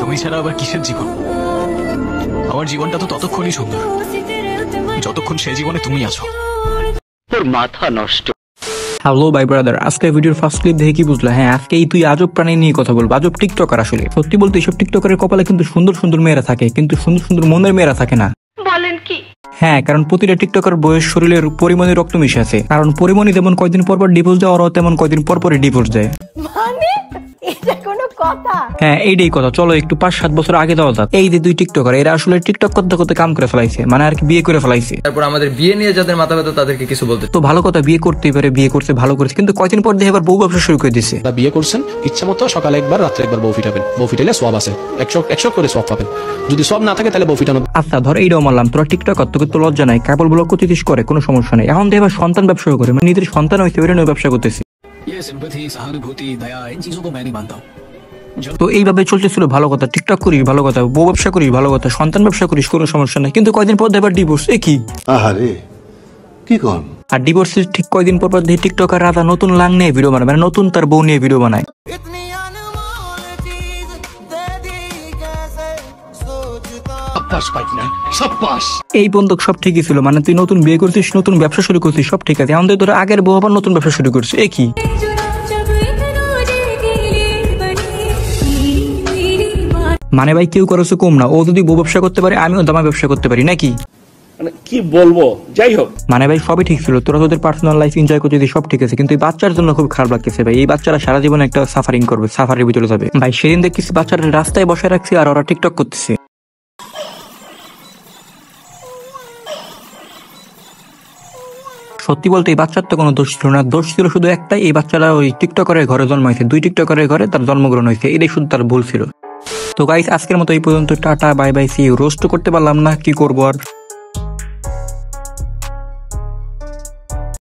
তুমি ছাড়া আবার কিসের জীবন? আমার জীবনটা তো ততক্ষণই সুন্দর যতক্ষণ সেই জীবনে তুমি আছো। তোর মাথা নষ্ট। হ্যালো ভাই ব্রাদার, আজকে ভিডিওর ফার্স্ট ক্লিপ দেখে কি বুঝলা? হ্যাঁ, আজকে এই তুই আজব প্রাণী নিয়ে কথা বলবো। আজব টিকটকার। আসলে সত্যি বলতে এইসব টিকটকারের কপালে কিন্তু সুন্দর সুন্দর মেয়েরা থাকে, কিন্তু সুন্দর সুন্দর মনের মেয়েরা থাকে না। বলেন কি? হ্যাঁ, কারণ প্রতিটা টিকটকার বয়স শরীরের পরিমণি রক্ত মিশে আছে। কারণ পরিমণি যেমন কয়দিন পর পর ডিভোর্স দেয়, ওরাও তেমন কয়দিন পর পরে ডিভোর্স দেয়। এটা কোনো কথা? হ্যাঁ, এইটাই কথা। চলো একটু 5-7 বছর আগে যাওয়া যাক। এই যে দুই টিকটকার, এরা আসলে টিকটক করতে করতে কাম করে ফেলাইছে, মানে আর কি বিয়ে করে ফেলাইছে। তারপর আমাদের বিয়ে নিয়ে যাদের মাথা ব্যথা তাদেরকে কিছু বলতে তো ভালো কথা, বিয়ে করতেই পারে, বিয়ে করছে ভালো করেছে, কিন্তু কয়দিন পর দেখে এবার বউ ব্যবসা শুরু করে দিচ্ছে। বিয়ে করছেন ইচ্ছা মতো সকালে একবার রাত্রে একবার বউ ফিটাবেন। বউ ফিটাইলে সওয়াব আছে, 100 করে সওয়াব পাবেন। যদি সওয়াব না থাকে তাহলে বউ ফিটানো। আচ্ছা ধর এইটাও মানলাম, তোরা টিকটকার, তোকে তো লজ্জা নাই, কাপড় ব্লক করতেছিস, করে কোনো সমস্যা নেই। এখন দেখে সন্তান ব্যবসা করে, মানে নিজের সন্তান হয়েছে ওই ব্যবসা করতেছি। ये सिंपैथी, सहानुभूति, दया, इन चीजों को मैं नहीं मानता हूं। তো এইভাবে চলতেছিল ভালো কথা, টিকটক করিস ভালো কথা, বউ ব্যবসা করিস ভালো কথা, সন্তান ব্যবসা করিস কোনো সমস্যা নেই, কিন্তু কয়দিন পর এবার ডিভোর্স। এ কি আহারে কি কন? আর ডিভোর্সের ঠিক কয়দিন পর পর দেখি টিকটকার রাধা নতুন লাং নিয়ে ভিডিও বানায়, মানে নতুন তার বউ নিয়ে ভিডিও বানায়। এই বন্ধক সব ঠিকই ছিল, মানে তুই নতুন বিয়ে করছিস, নতুন ব্যবসা শুরু করছিস, সব ঠিক আছে। আমাদের তোর আগের বউ আবার নতুন ব্যবসা শুরু করছিস। এ কি মানে ভাই, কেউ করছে কম না। ও যদি বউ ব্যবসা করতে পারে, আমিও দামা ব্যবসা করতে পারি নাকি? মানে কি বলবো, যাই হোক। মানে ভাই সবই ঠিক ছিল, তোরা তোদের পার্সোনাল লাইফ এনজয় করতে সব ঠিক আছে, কিন্তু এই বাচ্চার জন্য খুব খারাপ লাগতেছে ভাই। এই বাচ্চারা সারা জীবন একটা সাফারিং করবে, সাফারির ভিতরে যাবে ভাই। সেদিন দেখতেছি বাচ্চারা রাস্তায় বসে রাখছে আর ওরা টিকটক করতেছে। সত্যি বলতে এই বাচ্চার তো কোনো দোষ ছিল না, দোষ ছিল শুধু একটাই, এই বাচ্চারা ওই টিকটকারের ঘরে জন্মাইছে, দুই টিকটকারের ঘরে তার জন্মগ্রহণ হয়েছে, এটাই শুধু তার ভুল ছিল। তো গাইস, আজকের মতো এই পর্যন্ত, tata bye bye, see you. Roast করতে পারলাম না, কি করবো আর।